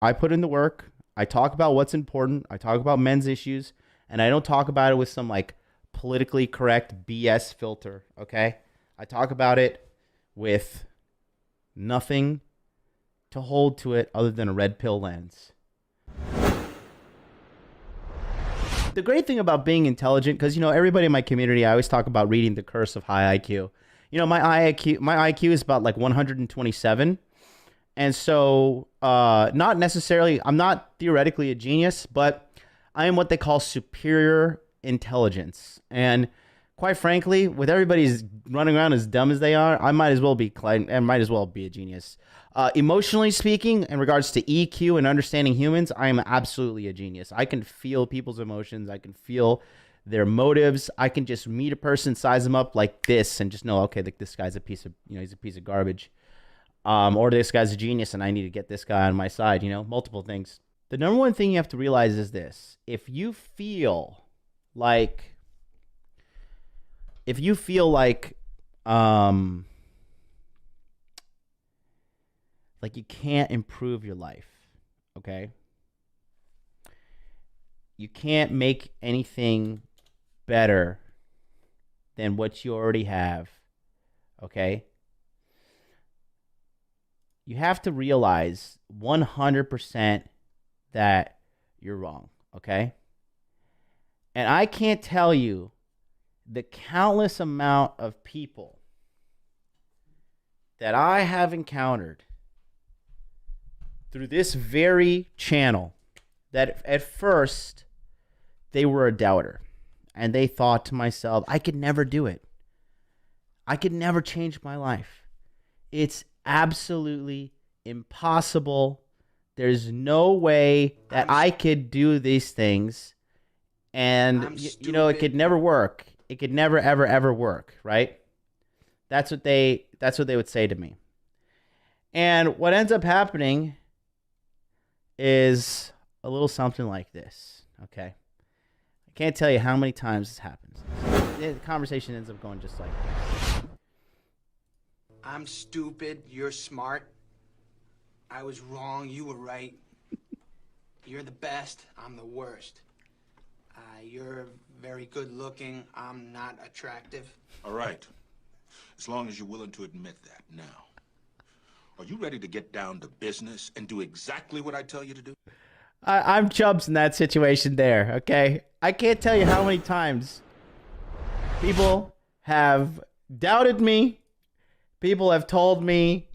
I put in the work. I talk about what's important. I talk about men's issues, and I don't talk about it with some like politically correct BS filter. Okay, I talk about it with nothing to hold to it other than a red pill lens. The great thing about being intelligent, because everybody in my community, I always talk about reading The Curse of High IQ. My IQ is about like 127. And so, not necessarily, I'm not theoretically a genius, but I am what they call superior intelligence. And quite frankly, with everybody's running around as dumb as they are, I might as well be a genius. Emotionally speaking, in regards to EQ and understanding humans, I am absolutely a genius. I can feel people's emotions. I can feel their motives. I can just meet a person, size them up like this, and just know, okay, like this guy's he's a piece of garbage. Or this guy's a genius and I need to get this guy on my side, multiple things. The number one thing you have to realize is this. If you feel like you can't improve your life, okay? You can't make anything better than what you already have, okay? You have to realize 100% that you're wrong, okay? And I can't tell you the countless amount of people that I have encountered through this very channel that at first they were a doubter and they thought to myself, I could never do it. I could never change my life. It's absolutely impossible. There's no way that I could do these things. And, it could never work. It could never, ever, ever work, right? That's what they would say to me. And what ends up happening is a little something like this, okay? I can't tell you how many times this happens. The conversation ends up going just like this. I'm stupid, you're smart. I was wrong, you were right. You're the best, I'm the worst. You're very good looking, I'm not attractive. All right. As long as you're willing to admit that. Now, are you ready to get down to business and do exactly what I tell you to do? I'm Chubbs in that situation there, okay? I can't tell you how many times people have doubted me. People have told me,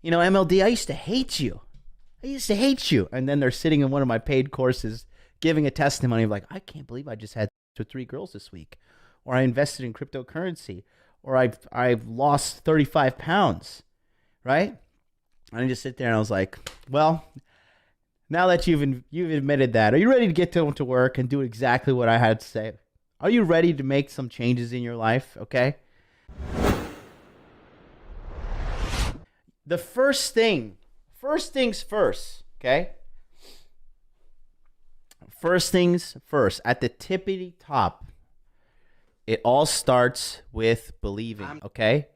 MLD, I used to hate you. And then they're sitting in one of my paid courses giving a testimony of like, I can't believe I just had sex with 3 girls this week. Or I invested in cryptocurrency. Or I've lost 35 pounds. Right? And I just sit there and I was like, well, now that you've admitted that, are you ready to get to work and do exactly what I had to say? Are you ready to make some changes in your life? Okay? The first things first, okay? First things first, at the tippity top, it all starts with believing, okay?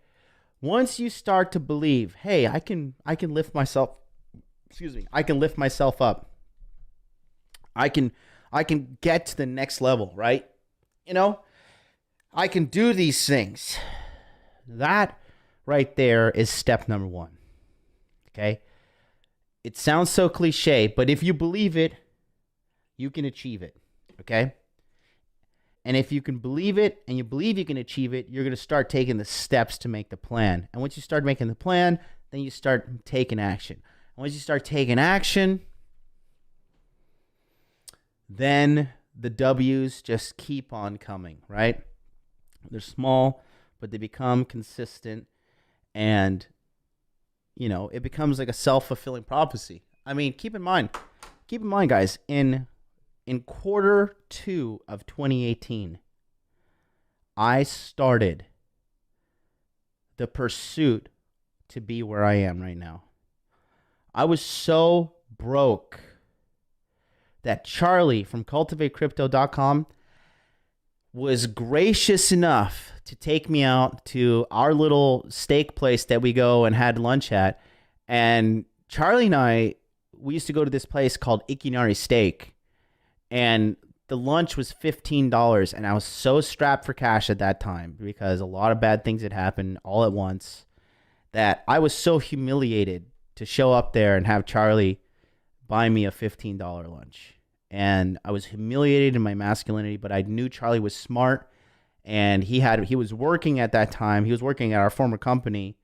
Once you start to believe, hey, I can lift myself, I can lift myself up. I can get to the next level, right? I can do these things. That right there is step number 1. Okay? It sounds so cliche, but if you believe it, you can achieve it. Okay? And if you can believe it and you believe you can achieve it, you're going to start taking the steps to make the plan. And once you start making the plan, then you start taking action. And once you start taking action, then the W's just keep on coming, right? They're small, but they become consistent, and it becomes like a self-fulfilling prophecy. I mean, keep in mind, guys, in quarter 2 of 2018, I started the pursuit to be where I am right now. I was so broke that Charlie from cultivatecrypto.com was gracious enough to take me out to our little steak place that we go and had lunch at. And Charlie and I we used to go to this place called Ikinari Steak, and the lunch was $15, and I was so strapped for cash at that time because a lot of bad things had happened all at once that I was so humiliated to show up there and have Charlie buy me a $15 lunch. And I was humiliated in my masculinity, but I knew Charlie was smart, and he was working at that time. He was working at our former company,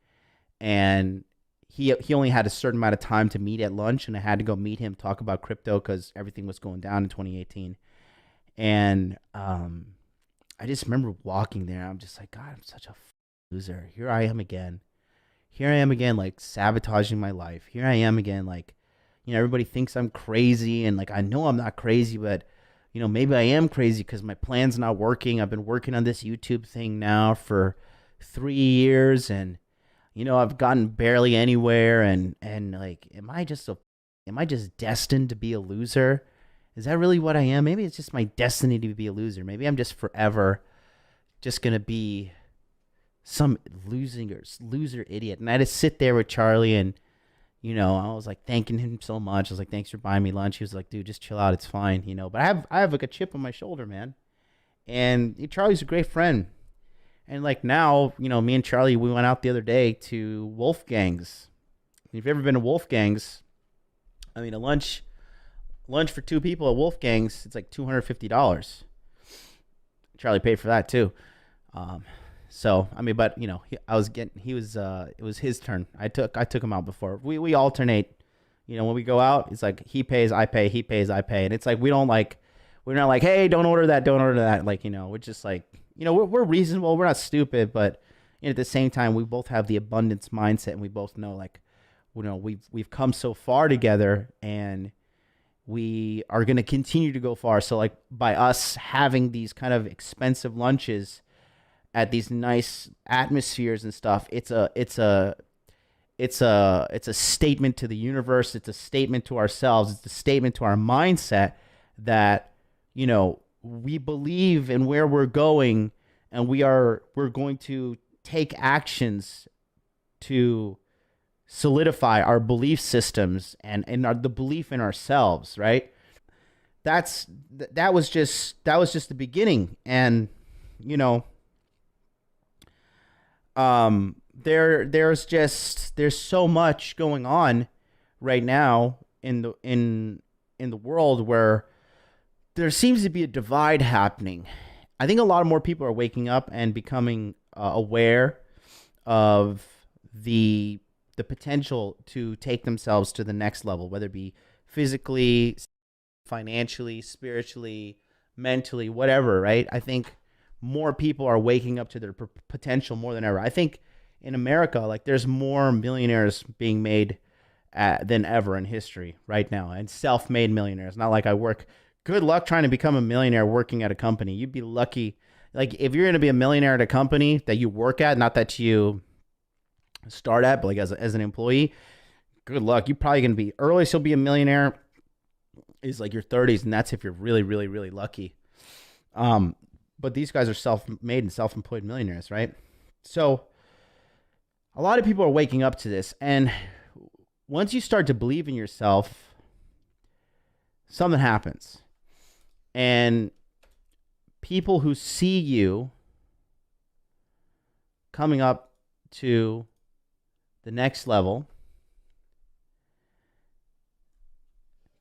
and he only had a certain amount of time to meet at lunch, and I had to go meet him, talk about crypto because everything was going down in 2018. And I just remember walking there. I'm just like, God, I'm such a loser. Here I am again. Here I am again, like sabotaging my life. Here I am again, like, everybody thinks I'm crazy, and like I know I'm not crazy, but maybe I am crazy because my plan's not working. I've been working on this YouTube thing now for 3 years, and I've gotten barely anywhere, and like, am I just destined to be a loser? Is that really what I am? Maybe it's just my destiny to be a loser. Maybe I'm just forever just gonna be some loser idiot. And I had to sit there with Charlie, and I was like thanking him so much. I was like, thanks for buying me lunch. He was like, dude, just chill out, it's fine, But I have like a chip on my shoulder, man. And Charlie's a great friend. And like now, me and Charlie, we went out the other day to Wolfgang's. If you've ever been to Wolfgang's, I mean, a lunch for two people at Wolfgang's, it's like $250. Charlie paid for that too. So I mean, but it was his turn. I took him out before. We alternate. When we go out, it's like he pays, I pay, he pays, I pay, and it's like we're not like, hey, don't order that. Like, we're just like, we're reasonable. We're not stupid, but at the same time, we both have the abundance mindset, and we both know, like, we've come so far together, and we are going to continue to go far. So like by us having these kind of expensive lunches at these nice atmospheres and stuff, it's a statement to the universe. It's a statement to ourselves. It's a statement to our mindset that, we believe in where we're going, and we're going to take actions to solidify our belief systems and the belief in ourselves, right? That was just the beginning. And there's so much going on right now in the world where there seems to be a divide happening. I think a lot of more people are waking up and becoming aware of the potential to take themselves to the next level, whether it be physically, financially, spiritually, mentally, whatever, right? I think more people are waking up to their potential more than ever. I think in America, like, there's more millionaires being made than ever in history right now, and self-made millionaires. Not like I work. Good luck trying to become a millionaire working at a company. You'd be lucky. Like, if you're going to be a millionaire at a company that you work at, not that you start at, but like as an employee, good luck. You're probably going to be earliest you'll be a millionaire is like your 30s, and that's if you're really, really, really lucky. But these guys are self-made and self-employed millionaires, right? So a lot of people are waking up to this, and once you start to believe in yourself, something happens. And people who see you coming up to the next level,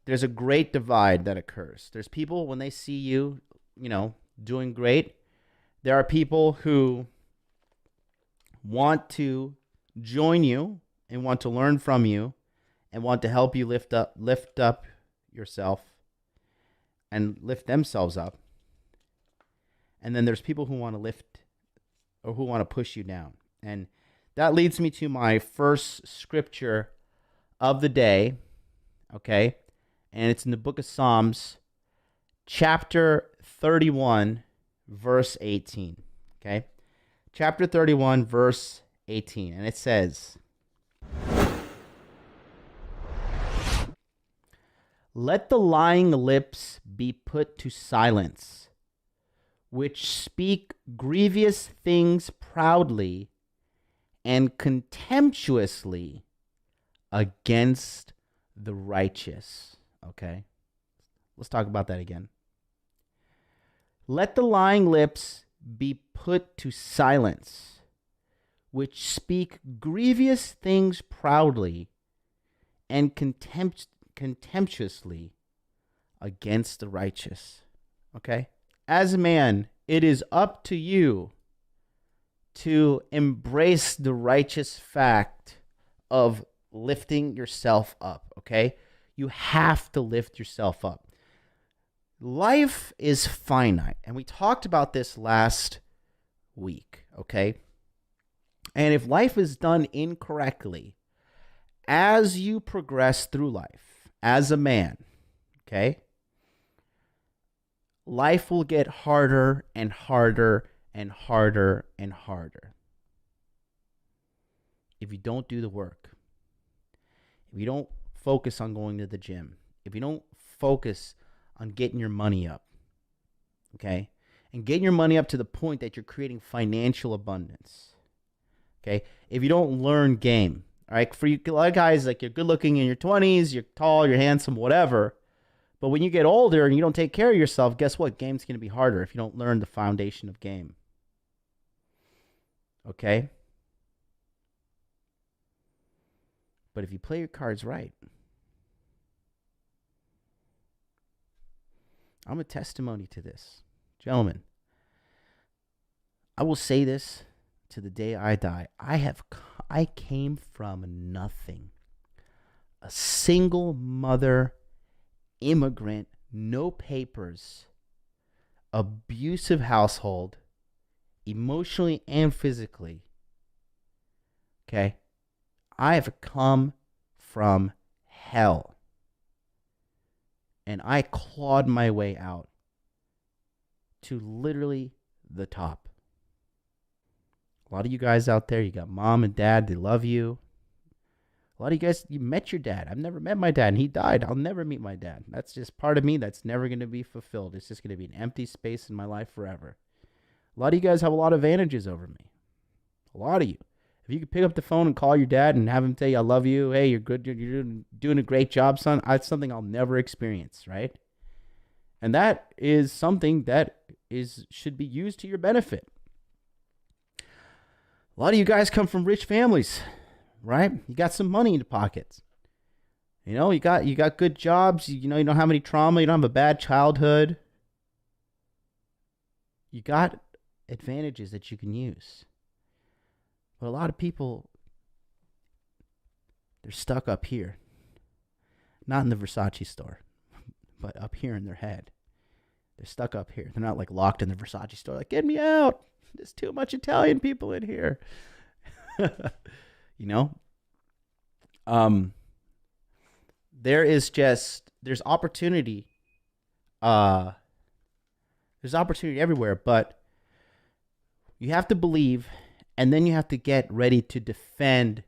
there's a great divide that occurs. There's people, when they see you, doing great, there are people who want to join you and want to learn from you and want to help you lift up yourself and lift themselves up. And then there's people who want to lift or who want to push you down. And that leads me to my first scripture of the day, okay? And it's in the book of Psalms, chapter 31, verse 18, okay? Chapter 31, verse 18, and it says, "Let the lying lips be put to silence, which speak grievous things proudly and contemptuously against the righteous. Okay? Let's talk about that again. Let the lying lips be put to silence, which speak grievous things proudly and contemptuously against the righteous. Okay? As a man, it is up to you to embrace the righteous fact of lifting yourself up. Okay? You have to lift yourself up. Life is finite, and we talked about this last week. Okay? And if life is done incorrectly, as you progress through life as a man, okay, life will get harder and harder and harder and harder if you don't do the work, if you don't focus on going to the gym, if you don't focus on getting your money up, okay, and getting your money up to the point that you're creating financial abundance, okay, if you don't learn game, all right, for you, a lot of guys, like, you're good looking in your 20s, you're tall, you're handsome, whatever. But when you get older and you don't take care of yourself, guess what? Game's going to be harder if you don't learn the foundation of game. Okay? But if you play your cards right, I'm a testimony to this. Gentlemen, I will say this to the day I die. I came from nothing. A single mother, immigrant, no papers, abusive household, emotionally and physically. Okay? I have come from hell. And I clawed my way out to literally the top. A lot of you guys out there, you got mom and dad, they love you. A lot of you guys, you met your dad. I've never met my dad, and he died. I'll never meet my dad. That's just part of me that's never going to be fulfilled. It's just going to be an empty space in my life forever. A lot of you guys have a lot of advantages over me. A lot of you. If you could pick up the phone and call your dad and have him tell you, I love you, hey, you're good, you're doing a great job, son, that's something I'll never experience, right? And that is something that should be used to your benefit. A lot of you guys come from rich families, right? You got some money in your pockets. You know, you got good jobs. You know, you don't have any trauma. You don't have a bad childhood. You got advantages that you can use. But a lot of people, they're stuck up here. Not in the Versace store, but up here in their head. They're stuck up here. They're not like locked in the Versace store, like, get me out. There's too much Italian people in here. You know? There's opportunity. There's opportunity everywhere, but you have to believe, and then you have to get ready to defend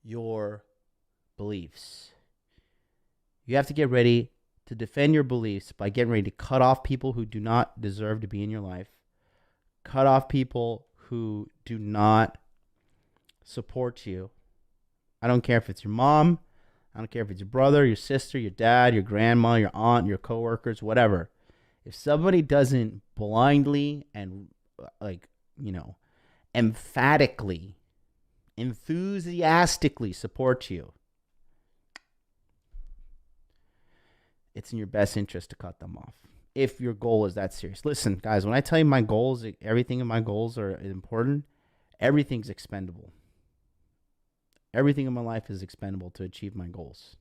your beliefs. You have to get ready to defend your beliefs by getting ready to cut off people who do not deserve to be in your life. Cut off people who do not support you. I don't care if it's your mom. I don't care if it's your brother, your sister, your dad, your grandma, your aunt, your coworkers, whatever. If somebody doesn't blindly and, emphatically, enthusiastically support you, it's in your best interest to cut them off. If your goal is that serious. Listen, guys, when I tell you my goals, everything in my goals are important, everything's expendable. Everything in my life is expendable to achieve my goals.